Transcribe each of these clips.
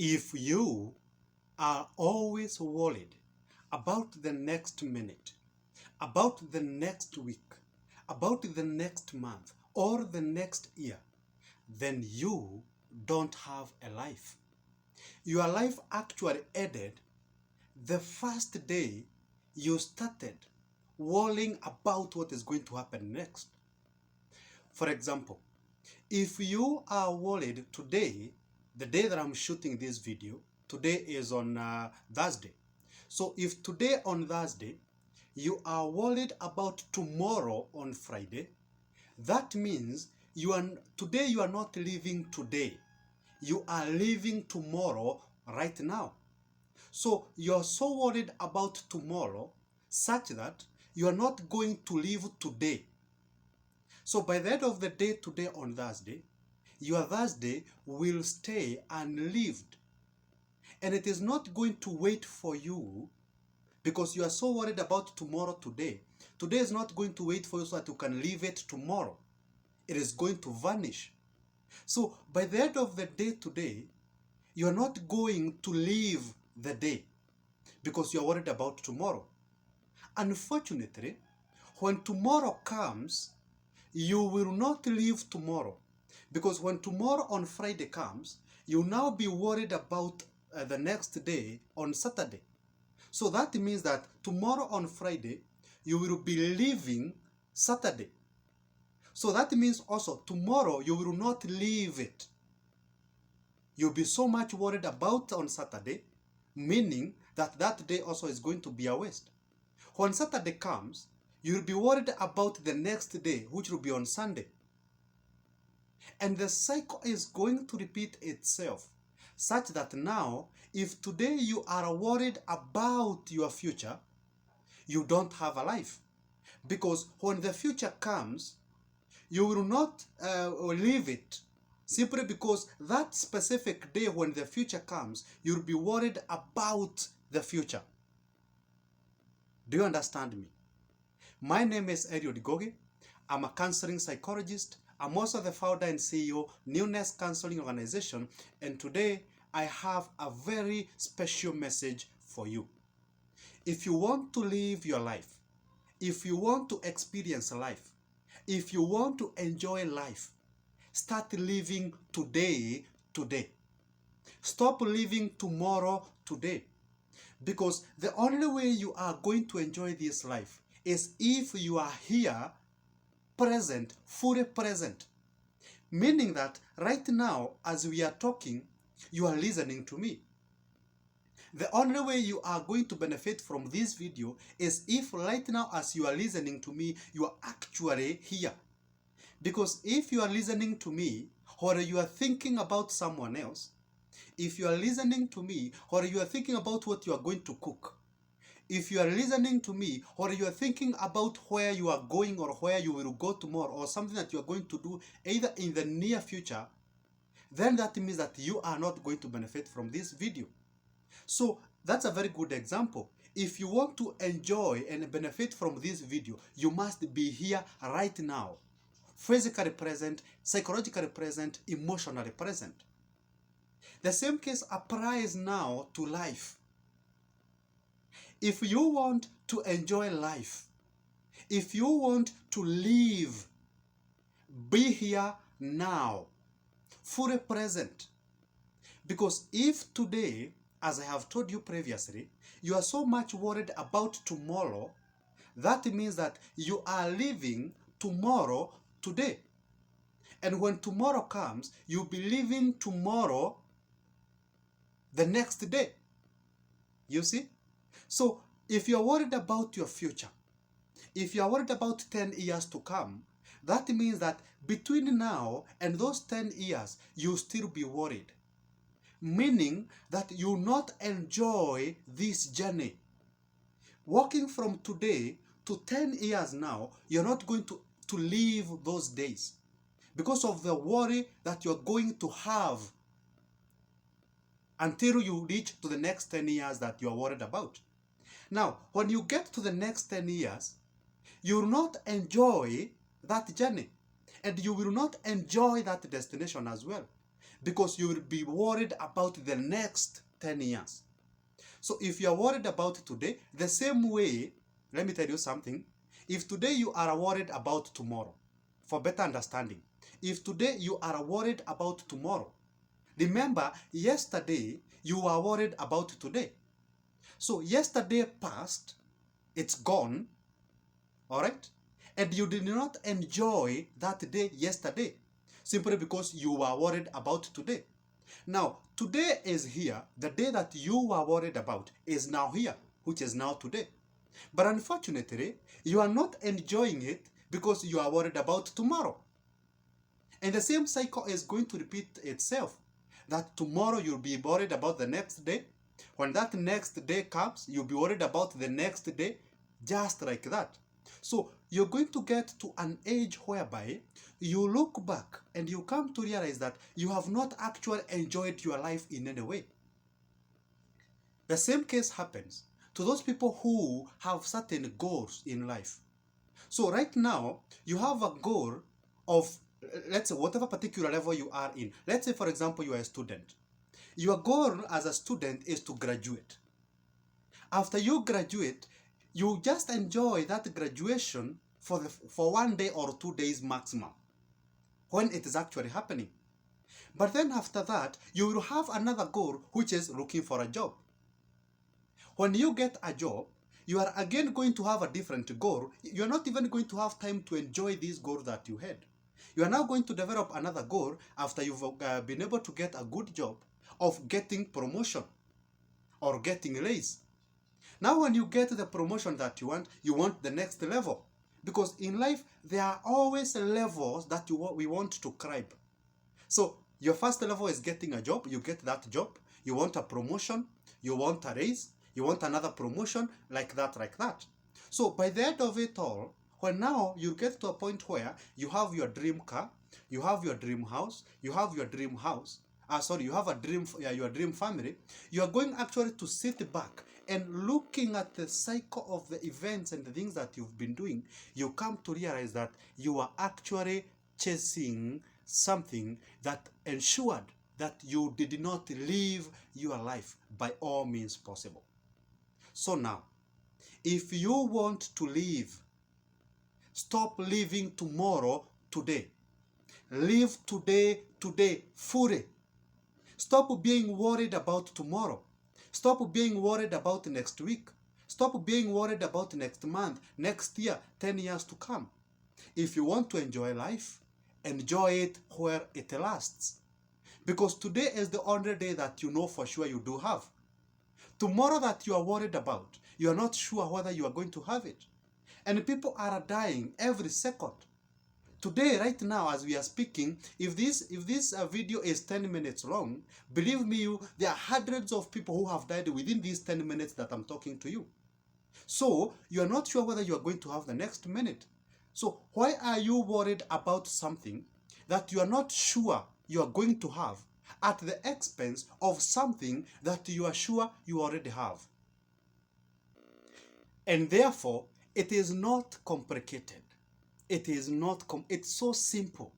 If you are always worried about the next minute, about the next week, about the next month, or the next year, then you don't have a life. Your life actually ended the first day you started worrying about what is going to happen next. For example, if you are worried today, the day that I'm shooting this video, today is on Thursday. So if today on Thursday, you are worried about tomorrow on Friday, that means today you are not living today. You are living tomorrow right now. So you're so worried about tomorrow such that you are not going to live today. So by the end of the day today on Thursday, your Thursday will stay unlived. And it is not going to wait for you because you are so worried about tomorrow today. Today is not going to wait for you so that you can live it tomorrow. It is going to vanish. So by the end of the day today, you are not going to live the day because you are worried about tomorrow. Unfortunately, when tomorrow comes, you will not live tomorrow. Because when tomorrow on Friday comes, you'll now be worried about the next day on Saturday. So that means that tomorrow on Friday, you will be living Saturday. So that means also tomorrow you will not live it. You'll be so much worried about on Saturday, meaning that that day also is going to be a waste. When Saturday comes, you'll be worried about the next day, which will be on Sunday. And the cycle is going to repeat itself, such that now, if today you are worried about your future, you don't have a life. Because when the future comes, you will not live it. Simply because that specific day when the future comes, you'll be worried about the future. Do you understand me? My name is Eliud Goge. I'm a counseling psychologist. I'm also the founder and CEO, Newness Counseling Organization. And today, I have a very special message for you. If you want to live your life, if you want to experience life, if you want to enjoy life, start living today. Stop living tomorrow today. Because the only way you are going to enjoy this life is if you are here, present, fully present. Meaning that right now, as we are talking, you are listening to me. The only way you are going to benefit from this video is if right now, as you are listening to me, you are actually here. Because if you are listening to me, or you are thinking about someone else, if you are listening to me, or you are thinking about what you are going to cook, if you are listening to me, or you are thinking about where you are going or where you will go tomorrow, or something that you are going to do either in the near future, then that means that you are not going to benefit from this video. So that's a very good example. If you want to enjoy and benefit from this video, you must be here right now. Physically present, psychologically present, emotionally present. The same case applies now to life. If you want to enjoy life, if you want to live, be here now, fully present. Because if today, as I have told you previously, you are so much worried about tomorrow, that means that you are living tomorrow today. And when tomorrow comes, you'll be living tomorrow the next day. You see? So if you're worried about your future, if you're worried about 10 years to come, that means that between now and those 10 years, you'll still be worried. Meaning that you'll not enjoy this journey. Walking from today to 10 years now, you're not going to live those days because of the worry that you're going to have until you reach to the next 10 years that you're worried about. Now, when you get to the next 10 years, you will not enjoy that journey. And you will not enjoy that destination as well. because you will be worried about the next 10 years. So if you are worried about today, the same way, let me tell you something. If today you are worried about tomorrow, for better understanding, if today you are worried about tomorrow, remember yesterday you were worried about today. So yesterday passed, it's gone, all right? And you did not enjoy that day yesterday simply because you were worried about today. Now, today is here. The day that you were worried about is now here, which is now today. But unfortunately, you are not enjoying it because you are worried about tomorrow. And the same cycle is going to repeat itself. That tomorrow you'll be worried about the next day. When that next day comes, you'll be worried about the next day, just like that. So you're going to get to an age whereby you look back and you come to realize that you have not actually enjoyed your life in any way. The same case happens to those people who have certain goals in life. So right now, you have a goal of, let's say, whatever particular level you are in. Let's say, for example, you are a student. Your goal as a student is to graduate. After you graduate, you just enjoy that graduation for 1 day or 2 days maximum, when it is actually happening. But then after that, you will have another goal, which is looking for a job. When you get a job, you are again going to have a different goal. You are not even going to have time to enjoy this goal that you had. You are now going to develop another goal after you've been able to get a good job of getting promotion or getting raise. Now when you get the promotion that you want the next level. Because in life, there are always levels that we want to climb. So your first level is getting a job. You get that job. You want a promotion. You want a raise. You want another promotion, like that, like that. So by the end of it all, when now you get to a point where you have your dream car, you have your dream house, you have your dream house, you have your dream family, you are going actually to sit back and looking at the cycle of the events and the things that you've been doing, you come to realize that you are actually chasing something that ensured that you did not live your life by all means possible. So now, if you want to live, stop living tomorrow today. Live today fully. Stop being worried about tomorrow. Stop being worried about next week. Stop being worried about next month, next year, 10 years to come. If you want to enjoy life, enjoy it where it lasts. Because today is the only day that you know for sure you do have. Tomorrow that you are worried about, you are not sure whether you are going to have it. And people are dying every second. Today, right now, as we are speaking, if this video is 10 minutes long, believe me, there are hundreds of people who have died within these 10 minutes that I'm talking to you. So, you are not sure whether you are going to have the next minute. So, why are you worried about something that you are not sure you are going to have at the expense of something that you are sure you already have? And therefore, it is not complicated. It is not, it's so simple.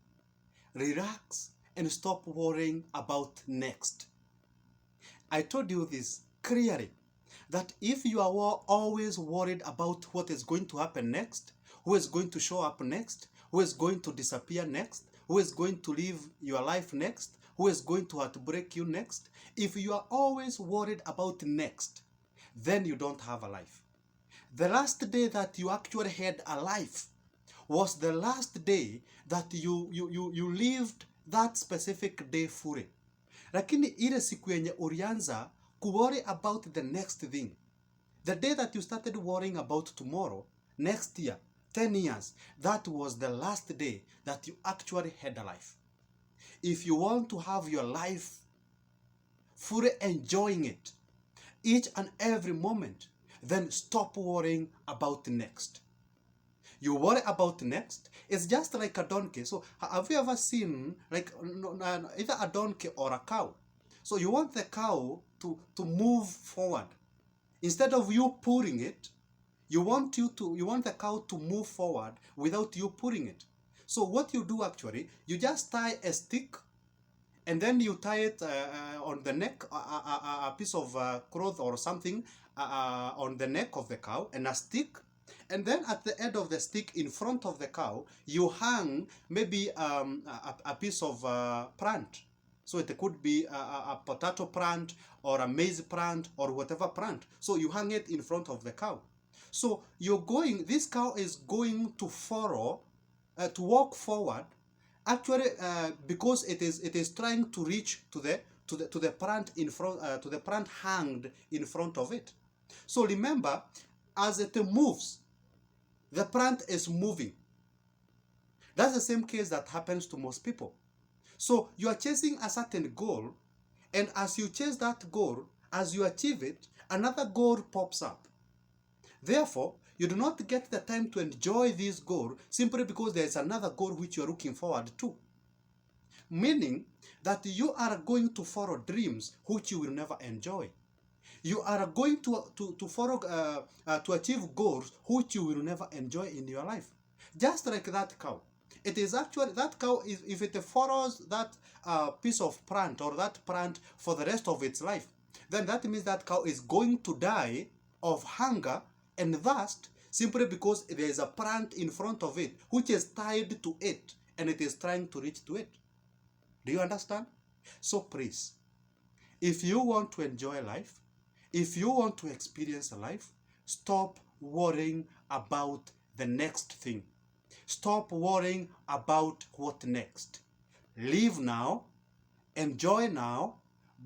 Relax and stop worrying about next. I told you this clearly, that if you are always worried about what is going to happen next, who is going to show up next, who is going to disappear next, who is going to live your life next, who is going to heartbreak you next, if you are always worried about next, then you don't have a life. The last day that you actually had a life was the last day that you lived that specific day fully. Lakini ile siku yenye ulianza worry about the next thing, the day that you started worrying about tomorrow, next year, 10 years, that was the last day that you actually had a life. If you want to have your life fully enjoying it, each and every moment, then stop worrying about next. You worry about next, it's just like a donkey. So have you ever seen like either a donkey or a cow? So you want the cow to move forward. Instead of you pulling it, you want the cow to move forward without you pulling it. So what you do actually, you just tie a stick and then you tie it on the neck, a piece of cloth or something on the neck of the cow, and a stick. And then at the end of the stick in front of the cow, you hang maybe a piece of plant. So it could be a potato plant or a maize plant or whatever plant. So you hang it in front of the cow. So this cow is going to follow, to walk forward, actually, because it is trying to reach to the plant in front, to the plant hanged in front of it. So remember, as it moves, the plant is moving. That's the same case that happens to most people. So you are chasing a certain goal, and as you chase that goal, as you achieve it, another goal pops up. Therefore, you do not get the time to enjoy this goal simply because there is another goal which you are looking forward to. Meaning that you are going to follow dreams which you will never enjoy. You are going to follow, to achieve goals which you will never enjoy in your life. Just like that cow. It is actually, that cow, if it follows that piece of plant or that plant for the rest of its life, then that means that cow is going to die of hunger and thirst simply because there is a plant in front of it which is tied to it and it is trying to reach to it. Do you understand? So please, if you want to enjoy life, if you want to experience life, stop worrying about the next thing. Stop worrying about what next. Live now, enjoy now,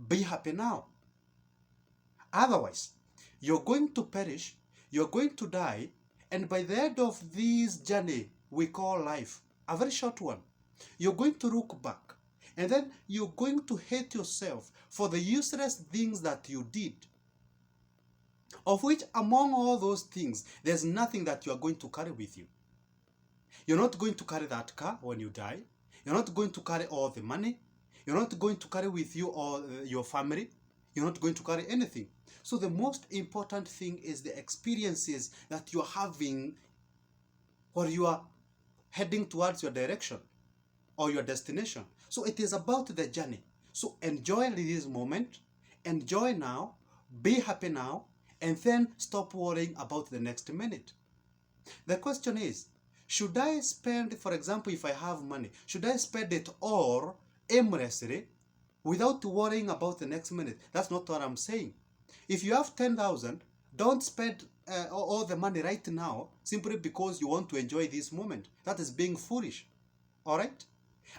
be happy now. Otherwise, you're going to perish, you're going to die, and by the end of this journey we call life, a very short one, you're going to look back, and then you're going to hate yourself for the useless things that you did. Of which, among all those things, there's nothing that you are going to carry with you. You're not going to carry that car when you die. You're not going to carry all the money. You're not going to carry with you all your family. You're not going to carry anything. So the most important thing is the experiences that you're having while you are heading towards your direction or your destination. So it is about the journey. So enjoy this moment, enjoy now, be happy now, and then stop worrying about the next minute. The question is, should I spend, for example, if I have money, should I spend it all aimlessly without worrying about the next minute? That's not what I'm saying. If you have 10,000, don't spend all the money right now simply because you want to enjoy this moment. That is being foolish. All right?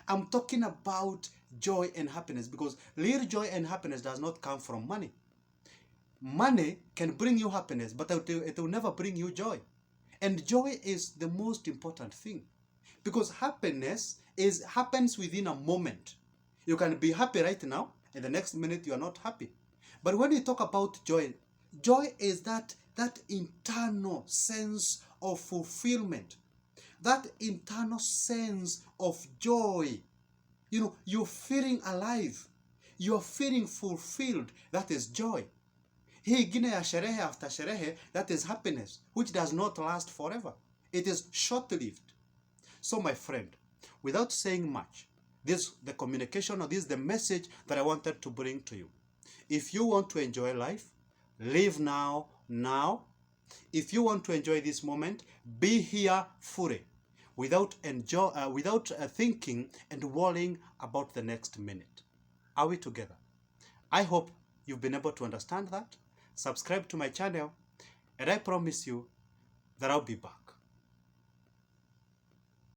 I'm talking about joy and happiness, because real joy and happiness does not come from money. Money can bring you happiness, but it will never bring you joy. And joy is the most important thing, because happiness happens within a moment. You can be happy right now, and the next minute you are not happy. But when you talk about joy, joy is that internal sense of fulfillment, that internal sense of joy. You know, you're feeling alive, you're feeling fulfilled. That is joy. Hii ingine ya sherehe after sherehe, that is happiness, which does not last forever. It is short-lived. So my friend, without saying much, the communication, or this is the message that I wanted to bring to you. If you want to enjoy life, live now. If you want to enjoy this moment, be here fully, without thinking and worrying about the next minute. Are we together? I hope you've been able to understand that. Subscribe to my channel, and I promise you that I'll be back.